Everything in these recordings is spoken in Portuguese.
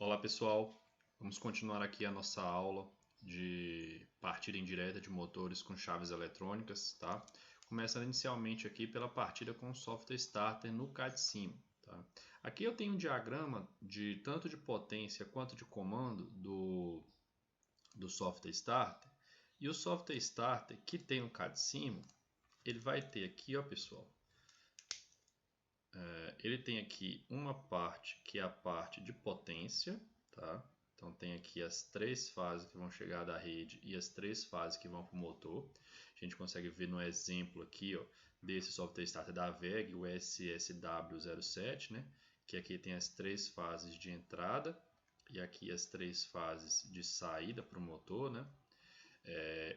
Olá pessoal, vamos continuar aqui a nossa aula de partida indireta de motores com chaves eletrônicas, tá? Começando inicialmente aqui pela partida com o software starter no CAD/CIM, tá? Aqui eu tenho um diagrama de tanto de potência quanto de comando do software starter, e o software starter que tem o CAD/CIM, ele vai ter aqui, ó pessoal, ele tem aqui uma parte que é a parte de potência, tá? Então tem aqui as três fases que vão chegar da rede e as três fases que vão para o motor. A gente consegue ver no exemplo aqui, ó, desse software starter da VEG, o SSW07, né? Que aqui tem as três fases de entrada e aqui as três fases de saída para o motor, né?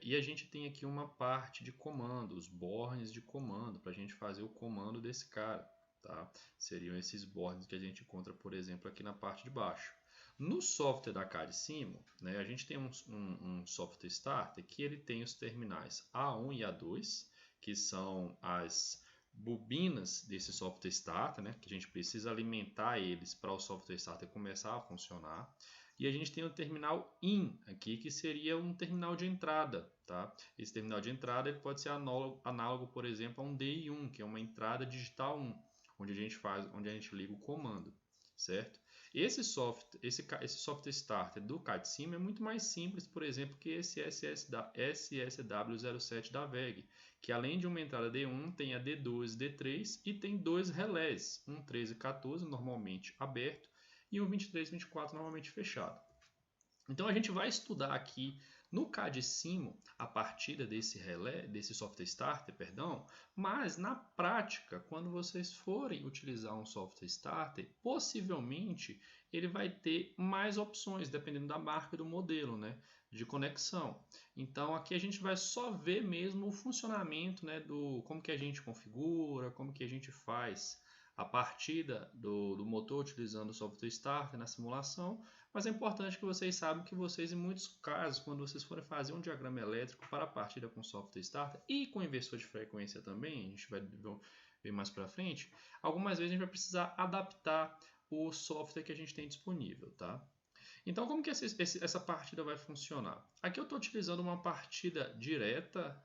E a gente tem aqui uma parte de comando, os bornes de comando, para a gente fazer o comando desse cara. Tá? Seriam esses bornes que a gente encontra, por exemplo, aqui na parte de baixo. No software da CAD/CIM, né, a gente tem um software starter que ele tem os terminais A1 e A2, que são as bobinas desse software starter, né, que a gente precisa alimentar eles para o software starter começar a funcionar. E a gente tem o terminal IN aqui, que seria um terminal de entrada. Tá? Esse terminal de entrada ele pode ser análogo, por exemplo, a um DI1, que é uma entrada digital 1, onde a gente liga o comando, certo? Esse software starter do CAD/CIM é muito mais simples, por exemplo, que esse SSW07 da VEG, que além de uma entrada D1, tem a D2 e D3 e tem dois relés, um 13 e 14 normalmente aberto e um 23 e 24 normalmente fechado. Então a gente vai estudar aqui no CAD/CIM a partida desse relé, desse software starter, perdão, mas na prática, quando vocês forem utilizar um software starter, possivelmente ele vai ter mais opções, dependendo da marca do modelo, né, de conexão. Então aqui a gente vai só ver mesmo o funcionamento, né, do como que a gente configura, como que a gente faz a partida do motor utilizando o software starter na simulação, mas é importante que vocês saibam que vocês, em muitos casos, quando vocês forem fazer um diagrama elétrico para a partida com software starter e com inversor de frequência também, a gente vai ver mais para frente, algumas vezes a gente vai precisar adaptar o software que a gente tem disponível, tá? Então, como que essa partida vai funcionar? Aqui eu estou utilizando uma partida direta,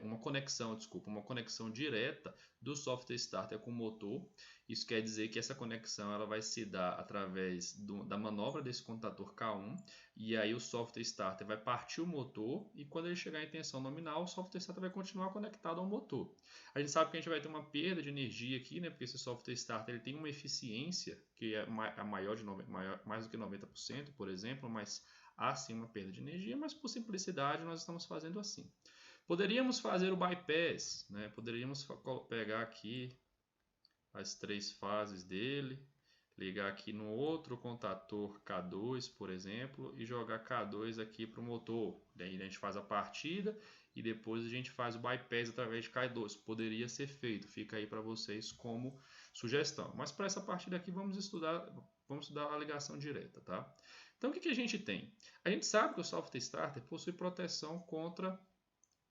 uma conexão direta do software starter com o motor. Isso quer dizer que essa conexão ela vai se dar através da manobra desse contador K1, e aí o software starter vai partir o motor, e quando ele chegar em tensão nominal, o software starter vai continuar conectado ao motor. A gente sabe que a gente vai ter uma perda de energia aqui, né, porque esse software starter ele tem uma eficiência que é mais do que 90%, por exemplo, mas há sim uma perda de energia, mas por simplicidade nós estamos fazendo assim. Poderíamos fazer o bypass, né? Poderíamos pegar aqui as três fases dele, ligar aqui no outro contator K2, por exemplo, e jogar K2 aqui para o motor. Daí a gente faz a partida e depois a gente faz o bypass através de K2. Poderia ser feito, fica aí para vocês como sugestão. Mas para essa partida aqui vamos estudar a ligação direta, tá? Então o que a gente tem? A gente sabe que o software starter possui proteção contra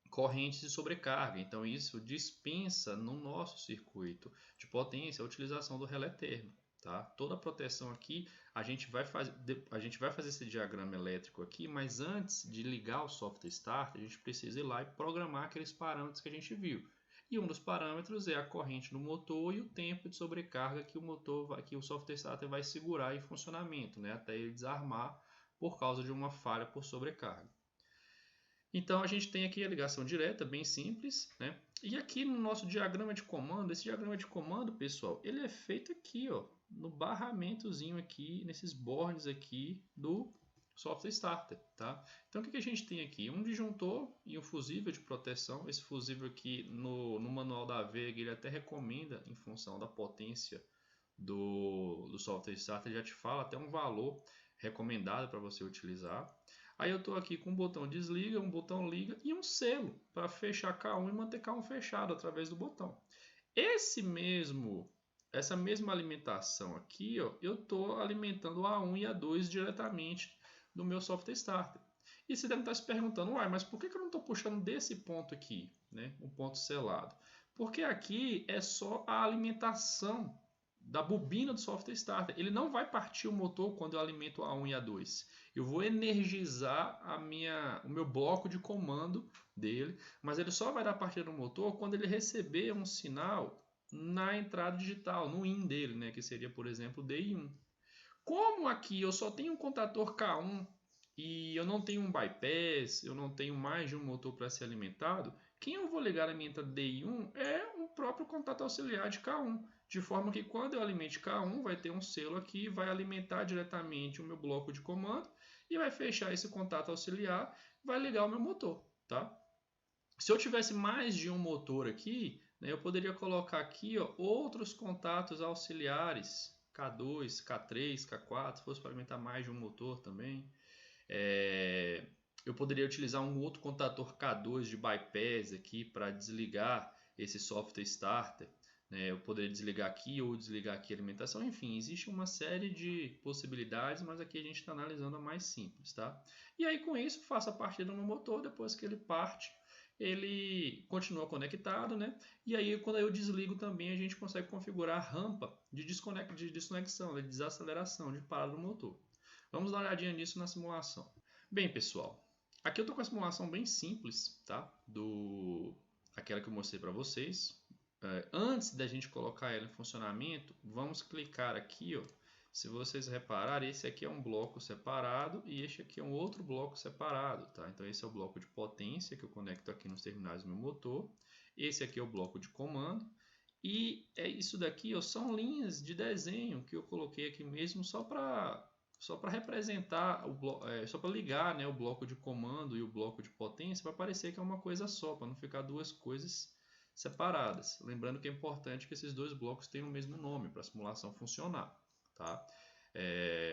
correntes de sobrecarga, então isso dispensa no nosso circuito de potência a utilização do relé térmico. Tá? Toda a proteção aqui, a gente vai fazer esse diagrama elétrico aqui, mas antes de ligar o software starter, a gente precisa ir lá e programar aqueles parâmetros que a gente viu. E um dos parâmetros é a corrente no motor e o tempo de sobrecarga que o software starter vai segurar em funcionamento, né? Até ele desarmar por causa de uma falha por sobrecarga. Então a gente tem aqui a ligação direta, bem simples, né? E aqui no nosso diagrama de comando, esse diagrama de comando, pessoal, ele é feito aqui, ó, no barramentozinho aqui, nesses bornes aqui do software starter, tá? Então o que a gente tem aqui? Um disjuntor e um fusível de proteção. Esse fusível aqui no manual da VEG ele até recomenda, em função da potência do software starter, ele já te fala até um valor recomendado para você utilizar. Aí eu estou aqui com um botão desliga, um botão liga e um selo para fechar K1 e manter K1 fechado através do botão. Essa mesma alimentação aqui, ó, eu estou alimentando o A1 e A2 diretamente do meu software starter. E você deve estar se perguntando, uai, mas por que eu não estou puxando desse ponto aqui, né, um ponto selado? Porque aqui é só a alimentação da bobina do software starter. Ele não vai partir o motor quando eu alimento a A1 e a A2. Eu vou energizar o meu bloco de comando dele, mas ele só vai dar partida no motor quando ele receber um sinal na entrada digital, no IN dele, né, que seria, por exemplo, DI1. Como aqui eu só tenho um contator K1 e eu não tenho um bypass, eu não tenho mais de um motor para ser alimentado, quem eu vou ligar na minha entrada DI1 é o próprio contato auxiliar de K1. De forma que quando eu alimente K1, vai ter um selo aqui, vai alimentar diretamente o meu bloco de comando e vai fechar esse contato auxiliar, vai ligar o meu motor, tá? Se eu tivesse mais de um motor aqui, né, eu poderia colocar aqui, ó, outros contatos auxiliares, K2, K3, K4, se fosse para alimentar mais de um motor também. Eu poderia utilizar um outro contator K2 de bypass aqui para desligar esse software starter. Eu poderia desligar aqui ou desligar aqui a alimentação. Enfim, existe uma série de possibilidades, mas aqui a gente está analisando a mais simples, tá? E aí com isso faço a partida no motor, depois que ele parte, ele continua conectado, né? E aí quando eu desligo também a gente consegue configurar a rampa de desconexão, de desaceleração, de parada do motor. Vamos dar uma olhadinha nisso na simulação. Bem, pessoal, aqui eu estou com a simulação bem simples, tá? Aquela que eu mostrei para vocês. Antes da gente colocar ela em funcionamento, vamos clicar aqui, ó. Se vocês repararem, esse aqui é um bloco separado e este aqui é um outro bloco separado, tá? Então esse é o bloco de potência que eu conecto aqui nos terminais do meu motor. Esse aqui é o bloco de comando. E isso daqui, ó, são linhas de desenho que eu coloquei aqui mesmo só para representar, só para ligar, né, o bloco de comando e o bloco de potência, para parecer que é uma coisa só, para não ficar duas coisas separadas. Lembrando que é importante que esses dois blocos tenham o mesmo nome para a simulação funcionar. Tá?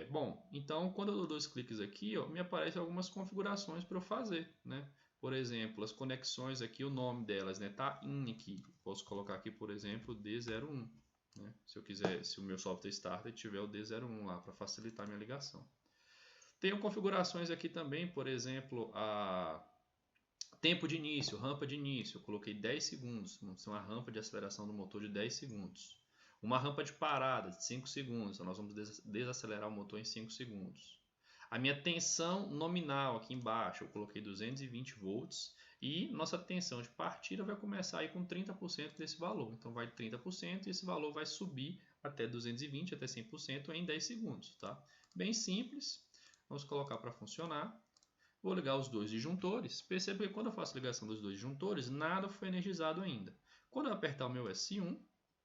Bom, então quando eu dou dois cliques aqui, ó, me aparecem algumas configurações para eu fazer, né? Por exemplo, as conexões aqui, o nome delas, né, tá in aqui. Posso colocar aqui, por exemplo, D01, né? Se eu quiser, se o meu software starter tiver o D01 lá para facilitar a minha ligação. Tenho configurações aqui também, por exemplo, tempo de início, rampa de início, eu coloquei 10 segundos, vamos ter uma rampa de aceleração do motor de 10 segundos. Uma rampa de parada de 5 segundos, então nós vamos desacelerar o motor em 5 segundos. A minha tensão nominal aqui embaixo, eu coloquei 220 volts e nossa tensão de partida vai começar aí com 30% desse valor. Então vai de 30% e esse valor vai subir até 220, até 100% em 10 segundos. Tá? Bem simples, vamos colocar para funcionar. Vou ligar os dois disjuntores. Perceba que quando eu faço a ligação dos dois disjuntores, nada foi energizado ainda. Quando eu apertar o meu S1,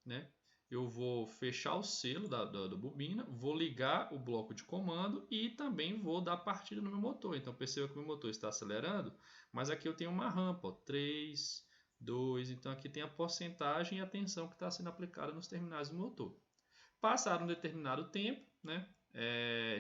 né, eu vou fechar o selo da bobina, vou ligar o bloco de comando e também vou dar partida no meu motor. Então perceba que o meu motor está acelerando, mas aqui eu tenho uma rampa, ó, 3, 2, então aqui tem a porcentagem e a tensão que está sendo aplicada nos terminais do motor. Passado um determinado tempo, né,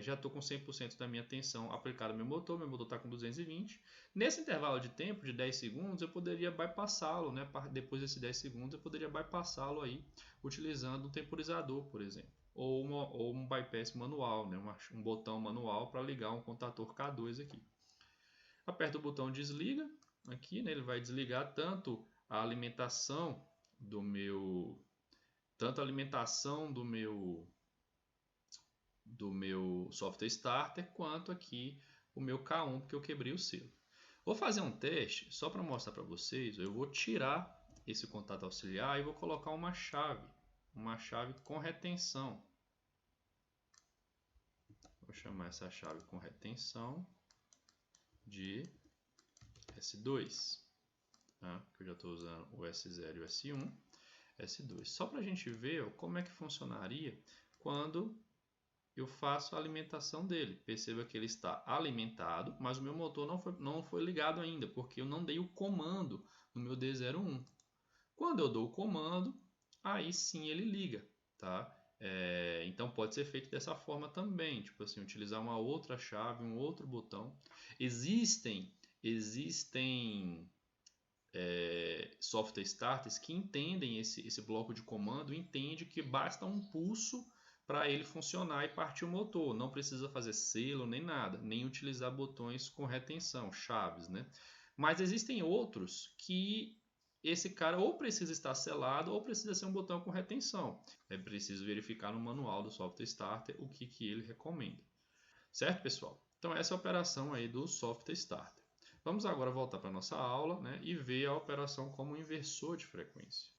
já estou com 100% da minha tensão aplicada no meu motor está com 220. Nesse intervalo de tempo de 10 segundos, eu poderia bypassá-lo, né? Depois desses 10 segundos, eu poderia bypassá-lo aí, utilizando um temporizador, por exemplo, ou um bypass manual, né? Um botão manual para ligar um contator K2 aqui. Aperto o botão desliga, aqui, né? Ele vai desligar tanto a alimentação do meu software starter, quanto aqui o meu K1, porque eu quebrei o selo. Vou fazer um teste, só para mostrar para vocês. Eu vou tirar esse contato auxiliar e vou colocar uma chave com retenção. Vou chamar essa chave com retenção de S2, tá? Que eu já estou usando o S0 e o S1, S2. Só para a gente ver como é que funcionaria quando eu faço a alimentação dele. Perceba que ele está alimentado, mas o meu motor não foi ligado ainda, porque eu não dei o comando no meu D01. Quando eu dou o comando, aí sim ele liga, tá? Então pode ser feito dessa forma também, tipo assim, utilizar uma outra chave, um outro botão. Existem software starters que entendem esse bloco de comando, entende que basta um pulso para ele funcionar e partir o motor. Não precisa fazer selo nem nada, nem utilizar botões com retenção, chaves, né? Mas existem outros que esse cara ou precisa estar selado ou precisa ser um botão com retenção. É preciso verificar no manual do Software Starter o que ele recomenda. Certo, pessoal? Então essa é a operação aí do Software Starter. Vamos agora voltar para a nossa aula, né, e ver a operação como inversor de frequência.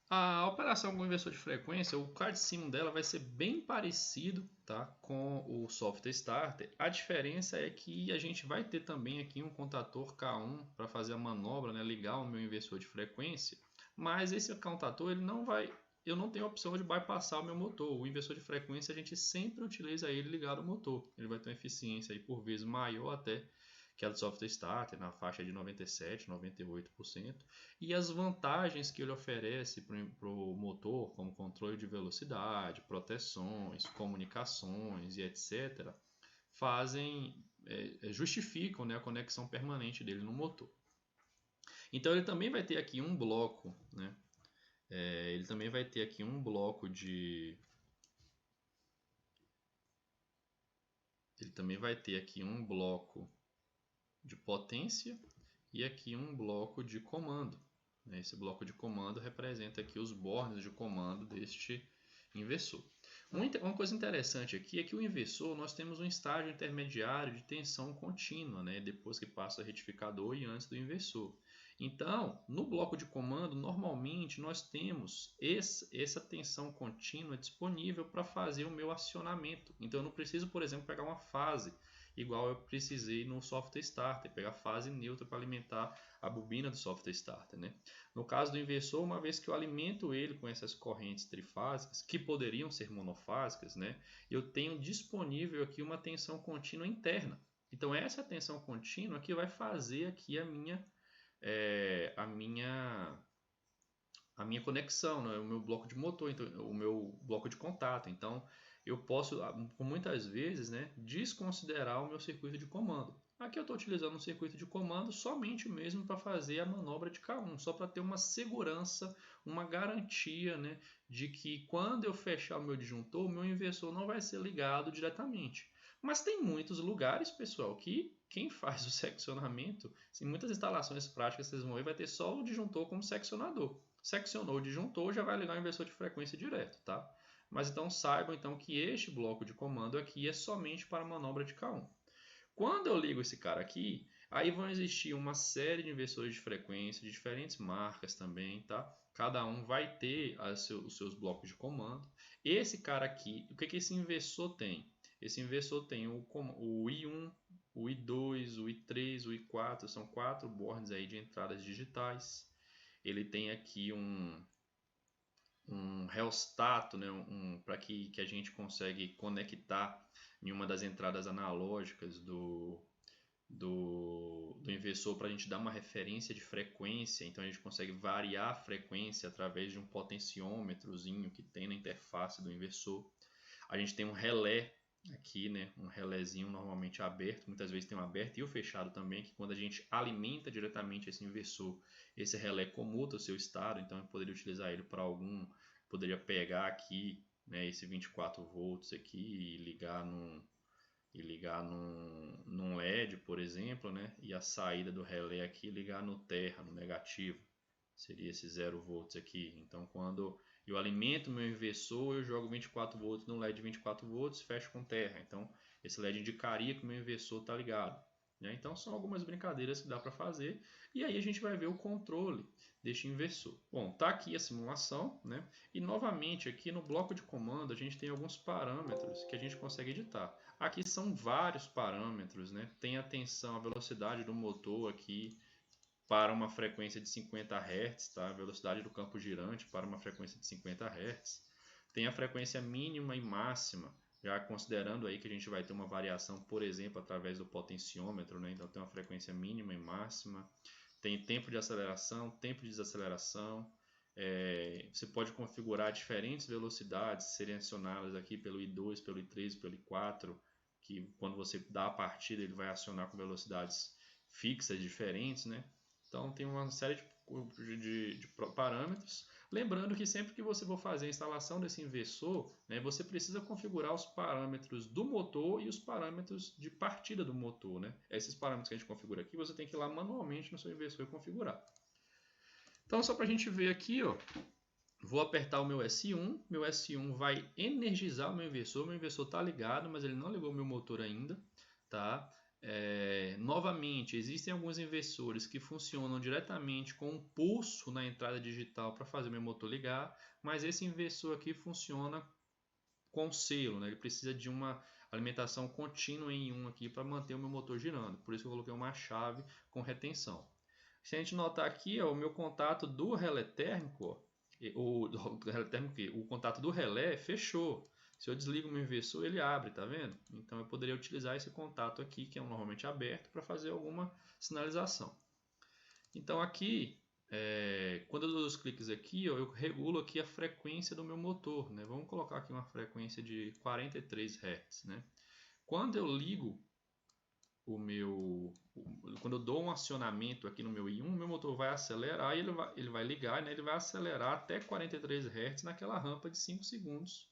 A operação com inversor de frequência, o card sim dela vai ser bem parecido, tá, com o Software Starter. A diferença é que a gente vai ter também aqui um contator K1 para fazer a manobra, né, ligar o meu inversor de frequência, mas esse contator ele não vai, eu não tenho a opção de bypassar o meu motor. O inversor de frequência a gente sempre utiliza ele ligado ao motor. Ele vai ter uma eficiência aí por vezes maior até que é do Software Starter, na faixa de 97%, 98%. E as vantagens que ele oferece para o motor, como controle de velocidade, proteções, comunicações e etc., justificam, né, a conexão permanente dele no motor. Então ele também vai ter aqui um bloco, né? Ele também vai ter aqui um bloco de potência e aqui um bloco de comando. Esse bloco de comando representa aqui os bornes de comando deste inversor. Uma coisa interessante aqui é que o inversor nós temos um estágio intermediário de tensão contínua, né, depois que passa o retificador e antes do inversor. Então, no bloco de comando, normalmente nós temos essa tensão contínua disponível para fazer o meu acionamento. Então, eu não preciso, por exemplo, pegar uma fase igual eu precisei no Software Starter, pegar fase neutra para alimentar a bobina do Software Starter, né? No caso do inversor, uma vez que eu alimento ele com essas correntes trifásicas, que poderiam ser monofásicas, né? Eu tenho disponível aqui uma tensão contínua interna. Então essa tensão contínua que vai fazer aqui a minha conexão, né? O meu bloco de motor, então, o meu bloco de contato. Então eu posso, muitas vezes, né, desconsiderar o meu circuito de comando. Aqui eu estou utilizando um circuito de comando somente mesmo para fazer a manobra de K1, só para ter uma segurança, uma garantia, né, de que quando eu fechar o meu disjuntor, o meu inversor não vai ser ligado diretamente. Mas tem muitos lugares, pessoal, que quem faz o seccionamento, em muitas instalações práticas vocês vão ver, vai ter só o disjuntor como seccionador. Seccionou o disjuntor, já vai ligar o inversor de frequência direto, tá? Mas então saibam então que este bloco de comando aqui é somente para a manobra de K1. Quando eu ligo esse cara aqui, aí vão existir uma série de inversores de frequência de diferentes marcas também, tá? Cada um vai ter os seus blocos de comando. Esse cara aqui, o que esse inversor tem? Esse inversor tem o I1, o I2, o I3, o I4, são 4 bornes aí de entradas digitais. Ele tem aqui um rheostato, né, para que a gente consegue conectar em uma das entradas analógicas do inversor para a gente dar uma referência de frequência. Então a gente consegue variar a frequência através de um potenciômetrozinho que tem na interface do inversor. A gente tem um relé aqui, né, um relézinho normalmente aberto, muitas vezes tem um aberto e o fechado também, que quando a gente alimenta diretamente esse inversor, esse relé comuta o seu estado, então eu poderia utilizar ele para poderia pegar aqui, né, esse 24 volts aqui e ligar num LED, por exemplo, né, e a saída do relé aqui ligar no terra, no negativo, seria esse 0 volts aqui. Então quando eu alimento meu inversor, eu jogo 24 volts no LED de 24 volts, fecho com terra. Então, esse LED indicaria que o meu inversor está ligado. Né? Então, são algumas brincadeiras que dá para fazer. E aí a gente vai ver o controle deste inversor. Bom, tá aqui a simulação, né? E novamente aqui no bloco de comando a gente tem alguns parâmetros que a gente consegue editar. Aqui são vários parâmetros, né? Tem a tensão, a velocidade do motor aqui, para uma frequência de 50 Hz, tá? A velocidade do campo girante para uma frequência de 50 Hz. Tem a frequência mínima e máxima, já considerando aí que a gente vai ter uma variação, por exemplo, através do potenciômetro, né? Então tem uma frequência mínima e máxima. Tem tempo de aceleração, tempo de desaceleração. Você pode configurar diferentes velocidades selecionadas aqui pelo I2, pelo I3, pelo I4, que quando você dá a partida ele vai acionar com velocidades fixas diferentes, né? Então tem uma série de parâmetros. Lembrando que sempre que você for fazer a instalação desse inversor, né, você precisa configurar os parâmetros do motor e os parâmetros de partida do motor. Né? Esses parâmetros que a gente configura aqui, você tem que ir lá manualmente no seu inversor e configurar. Então, só para a gente ver aqui, ó, vou apertar o meu S1, meu S1 vai energizar o meu inversor está ligado, mas ele não ligou o meu motor ainda, tá? Novamente, existem alguns inversores que funcionam diretamente com um pulso na entrada digital para fazer o meu motor ligar, mas esse inversor aqui funciona com selo, né? Ele precisa de uma alimentação contínua em um aqui para manter o meu motor girando, por isso que eu coloquei uma chave com retenção. Se a gente notar aqui, ó, o meu contato do relé térmico, o contato do relé fechou. Se eu desligo o meu inversor, ele abre, tá vendo? Então eu poderia utilizar esse contato aqui, que é normalmente aberto, para fazer alguma sinalização. Então aqui, quando eu dou os cliques aqui, ó, eu regulo aqui a frequência do meu motor, né? Vamos colocar aqui uma frequência de 43 Hz, né? Quando eu ligo quando eu dou um acionamento aqui no meu I1, meu motor vai acelerar e ele vai ligar, né? Ele vai acelerar até 43 Hz naquela rampa de 5 segundos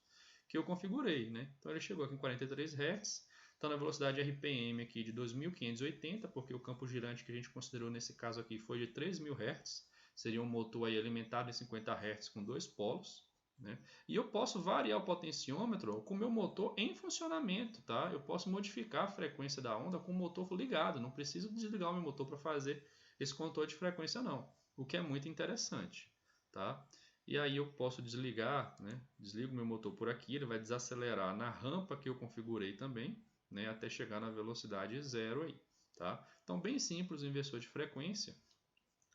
que eu configurei, né? Então ele chegou aqui em 43 Hz, está na velocidade RPM aqui de 2580, porque o campo girante que a gente considerou nesse caso aqui foi de 3000 Hz, seria um motor aí alimentado em 50 Hz com 2 polos. Né? E eu posso variar o potenciômetro com o meu motor em funcionamento, tá? Eu posso modificar a frequência da onda com o motor ligado, não preciso desligar o meu motor para fazer esse controle de frequência não, o que é muito interessante, tá? E aí eu posso desligar, né? Desligo meu motor por aqui, ele vai desacelerar na rampa que eu configurei também, né? Até chegar na velocidade zero aí, tá? Então bem simples o inversor de frequência,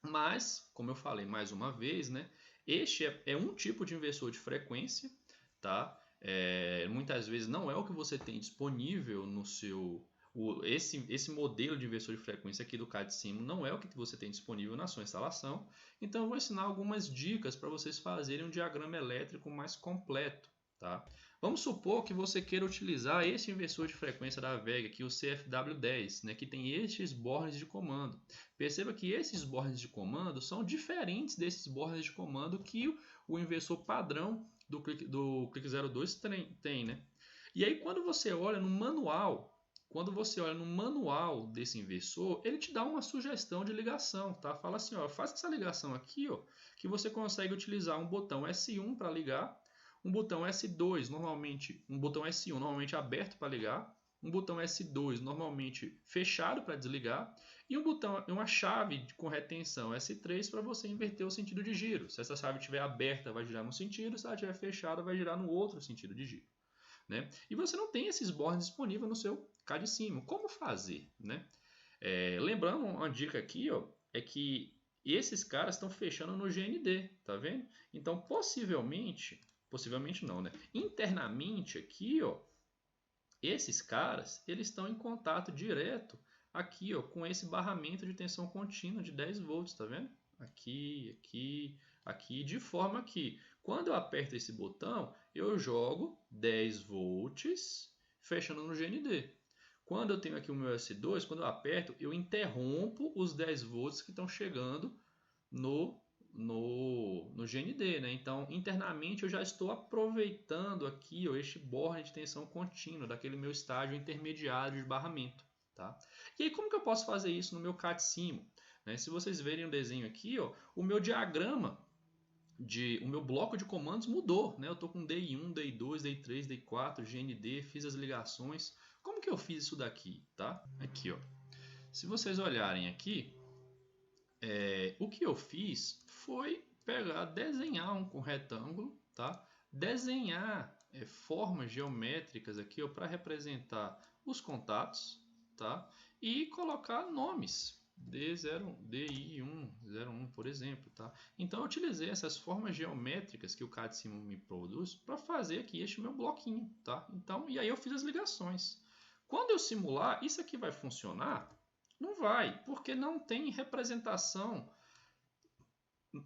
mas, como eu falei mais uma vez, né? Este é um tipo de inversor de frequência, tá? Muitas vezes não é o que você tem disponível no seu... Esse modelo de inversor de frequência aqui do CAD-CIMO não é o que você tem disponível na sua instalação. Então eu vou ensinar algumas dicas para vocês fazerem um diagrama elétrico mais completo, tá? Vamos supor que você queira utilizar esse inversor de frequência da VEG, aqui, o CFW10, né, que tem estes bornes de comando. Perceba que esses bornes de comando são diferentes desses bornes de comando que o inversor padrão do Click 02 tem, né? E aí quando você olha no manual, desse inversor, ele te dá uma sugestão de ligação, tá? Fala assim, ó, faça essa ligação aqui, ó, que você consegue utilizar um botão S1 para ligar, um botão S2, um botão S1 normalmente aberto para ligar, um botão S2 normalmente fechado para desligar e uma chave com retenção S3 para você inverter o sentido de giro. Se essa chave estiver aberta, vai girar num sentido, se ela estiver fechada, vai girar no outro sentido de giro. Né? E você não tem esses bornes disponíveis no seu CAD-CIMO. Como fazer? Né? Lembrando, uma dica aqui, ó, é que esses caras estão fechando no GND, tá vendo? Então, possivelmente não, né? Internamente aqui, ó, esses caras, eles estão em contato direto aqui, ó, com esse barramento de tensão contínua de 10 volts, tá vendo? Aqui, aqui, aqui, de forma que quando eu aperto esse botão, eu jogo 10 volts fechando no GND. Quando eu tenho aqui o meu S2, quando eu aperto, eu interrompo os 10 volts que estão chegando no GND, né? Então, internamente eu já estou aproveitando aqui ó, este borne de tensão contínua, daquele meu estágio intermediário de barramento, tá? E aí, como que eu posso fazer isso no meu CAD-CIMO? Né? Se vocês verem o desenho aqui, ó, o meu diagrama, o meu bloco de comandos mudou, né? Eu estou com DI1, DI2, DI3, DI4, GND, fiz as ligações. Como que eu fiz isso daqui, tá? Aqui, ó. Se vocês olharem aqui, o que eu fiz foi desenhar um retângulo, tá? Desenhar formas geométricas aqui para representar os contatos, tá? E colocar nomes. D0, DI1, 01, por exemplo, tá? Então eu utilizei essas formas geométricas que o CAD-CIMO me produz para fazer aqui este meu bloquinho, tá? Então, e aí eu fiz as ligações. Quando eu simular, isso aqui vai funcionar? Não vai, porque não tem representação,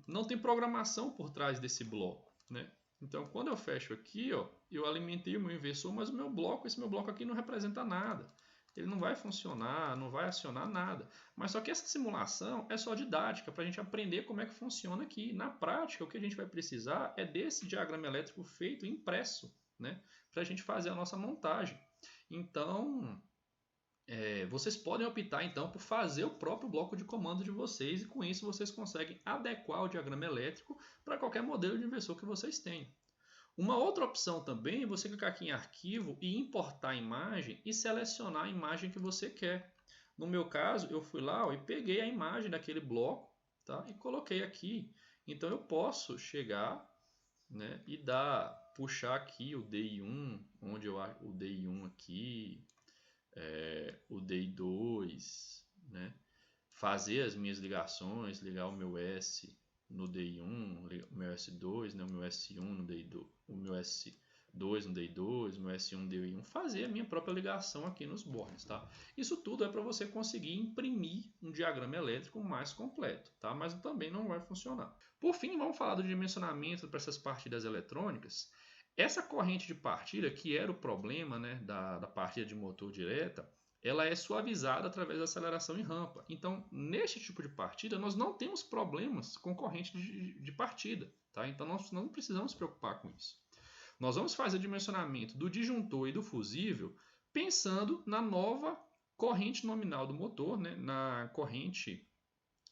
não tem programação por trás desse bloco, né? Então, quando eu fecho aqui, ó, eu alimentei o meu inversor, mas esse meu bloco aqui não representa nada. Ele não vai funcionar, não vai acionar nada. Mas só que essa simulação é só didática, para a gente aprender como é que funciona aqui. Na prática, o que a gente vai precisar é desse diagrama elétrico feito impresso, né? Para a gente fazer a nossa montagem. Então, vocês podem optar então por fazer o próprio bloco de comando de vocês e com isso vocês conseguem adequar o diagrama elétrico para qualquer modelo de inversor que vocês tenham. Uma outra opção também é você clicar aqui em arquivo e importar a imagem e selecionar a imagem que você quer. No meu caso, eu fui lá e peguei a imagem daquele bloco, tá? E coloquei aqui. Então eu posso chegar, né, e puxar aqui o DI1, onde eu o DI1 aqui, o DI2, né? Fazer as minhas ligações, ligar o meu S no DI1, o meu S2, né, o meu S1 no DI2, o meu S2 no DI2, o meu S1 no DI1, fazer a minha própria ligação aqui nos bornes, tá? Isso tudo é para você conseguir imprimir um diagrama elétrico mais completo, tá? Mas também não vai funcionar. Por fim, vamos falar do dimensionamento para essas partidas eletrônicas. Essa corrente de partida, que era o problema, né, da partida de motor direta, ela é suavizada através da aceleração em rampa. Então, neste tipo de partida, nós não temos problemas com corrente de partida, tá? Então, nós não precisamos nos preocupar com isso. Nós vamos fazer o dimensionamento do disjuntor e do fusível pensando na nova corrente nominal do motor, né? Na corrente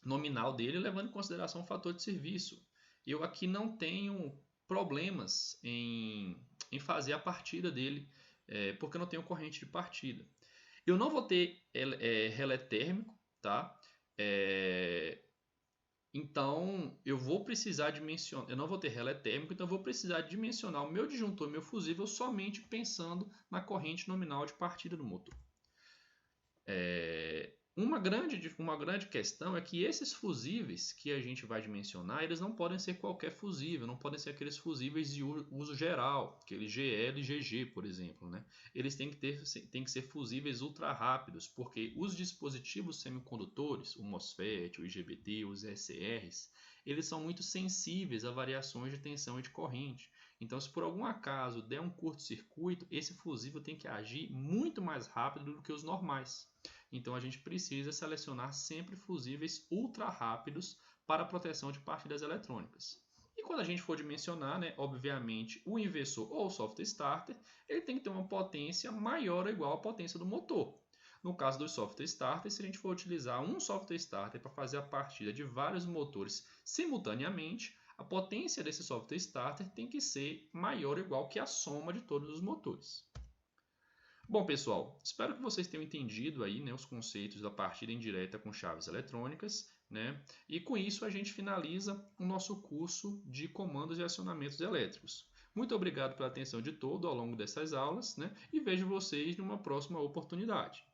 nominal dele, levando em consideração o fator de serviço. Eu aqui não tenho problemas em fazer a partida dele, porque eu não tenho corrente de partida. Eu não vou ter relé térmico, tá? Então, eu vou precisar dimensionar, eu não vou ter relé térmico, então eu vou precisar dimensionar o meu disjuntor e meu fusível somente pensando na corrente nominal de partida do motor. Uma grande questão é que esses fusíveis que a gente vai dimensionar, eles não podem ser qualquer fusível, não podem ser aqueles fusíveis de uso geral, aquele GL e GG, por exemplo, né? Eles têm que ser fusíveis ultra rápidos, porque os dispositivos semicondutores, o MOSFET, o IGBT, os SRs, eles são muito sensíveis a variações de tensão e de corrente. Então, se por algum acaso der um curto-circuito, esse fusível tem que agir muito mais rápido do que os normais. Então, a gente precisa selecionar sempre fusíveis ultra rápidos para a proteção de partidas eletrônicas. E quando a gente for dimensionar, né, obviamente, o inversor ou o software starter, ele tem que ter uma potência maior ou igual à potência do motor. No caso dos software starters, se a gente for utilizar um software starter para fazer a partida de vários motores simultaneamente, a potência desse software starter tem que ser maior ou igual que a soma de todos os motores. Bom, pessoal, espero que vocês tenham entendido aí, né, os conceitos da partida indireta com chaves eletrônicas, né? E com isso a gente finaliza o nosso curso de comandos e acionamentos elétricos. Muito obrigado pela atenção de todos ao longo dessas aulas, né? E vejo vocês numa próxima oportunidade.